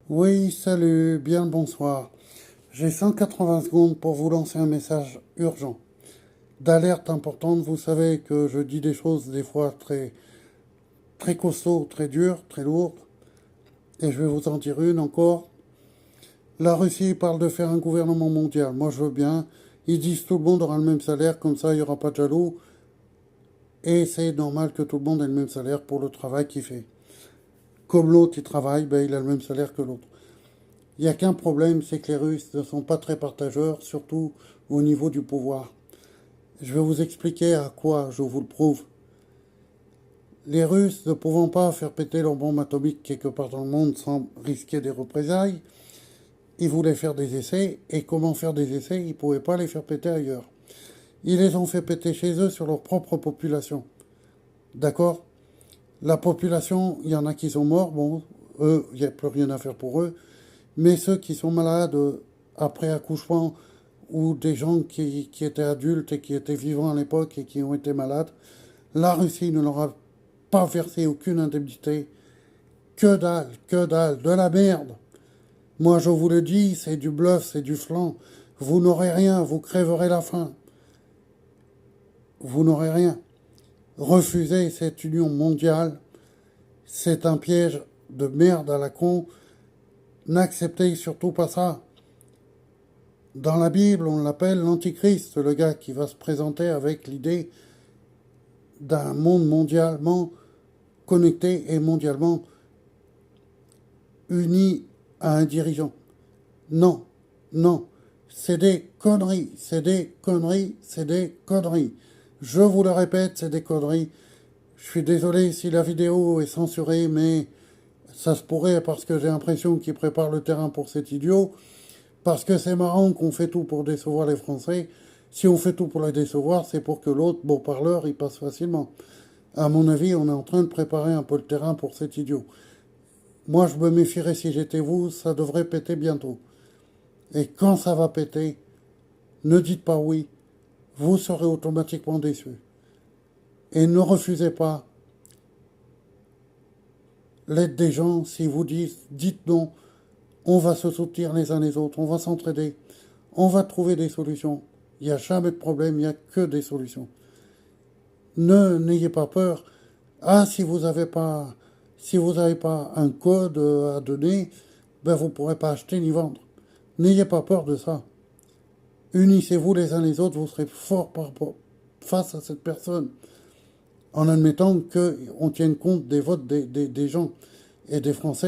Oui, salut, bien le bonsoir. J'ai 180 secondes pour vous lancer un message urgent, d'alerte importante. Vous savez que je dis des choses des fois très costauds, très dures, très lourdes. Et je vais vous en dire une encore. La Russie parle de faire un gouvernement mondial. Moi, je veux bien. Ils disent tout le monde aura le même salaire, comme ça, il n'y aura pas de jaloux. Et c'est normal que tout le monde ait le même salaire pour le travail qu'il fait. Comme l'autre, il travaille, ben, il a le même salaire que l'autre. Il n'y a qu'un problème, c'est que les Russes ne sont pas très partageurs, surtout au niveau du pouvoir. Je vais vous expliquer à quoi je vous le prouve. Les Russes, ne pouvant pas faire péter leur bombe atomique quelque part dans le monde sans risquer des représailles, ils voulaient faire des essais. Et comment faire des essais? Ils ne pouvaient pas les faire péter ailleurs. Ils les ont fait péter chez eux sur leur propre population. D'accord? La population, il y en a qui sont morts, bon, eux, il n'y a plus rien à faire pour eux. Mais ceux qui sont malades après accouchement ou des gens qui étaient adultes et qui étaient vivants à l'époque et qui ont été malades, la Russie ne leur a pas versé aucune indemnité. Que dalle, de la merde. Moi je vous le dis, c'est du bluff, c'est du flan. Vous n'aurez rien, vous crèverez la faim. Vous n'aurez rien. Refuser cette union mondiale, c'est un piège de merde à la con. N'acceptez surtout pas ça. Dans la Bible, on l'appelle l'Antichrist, le gars qui va se présenter avec l'idée d'un monde mondialement connecté et mondialement uni à un dirigeant. Non, non, c'est des conneries, c'est des conneries, c'est des conneries. Je vous le répète, c'est des conneries. Je suis désolé si la vidéo est censurée, mais ça se pourrait parce que j'ai l'impression qu'ils préparent le terrain pour cet idiot. Parce que c'est marrant qu'on fait tout pour décevoir les Français. Si on fait tout pour les décevoir, c'est pour que l'autre, beau parleur, il passe facilement. À mon avis, on est en train de préparer un peu le terrain pour cet idiot. Moi, je me méfierais si j'étais vous, ça devrait péter bientôt. Et quand ça va péter, ne dites pas oui, vous serez automatiquement déçus. Et ne refusez pas l'aide des gens si vous dites non, on va se soutenir les uns les autres, on va s'entraider, on va trouver des solutions. Il n'y a jamais de problème, il n'y a que des solutions. N'ayez pas peur. Ah, si vous n'avez pas un code à donner, ben vous ne pourrez pas acheter ni vendre. N'ayez pas peur de ça. Unissez-vous les uns les autres, vous serez forts face à cette personne, en admettant qu'on tienne compte des votes des gens et des Français.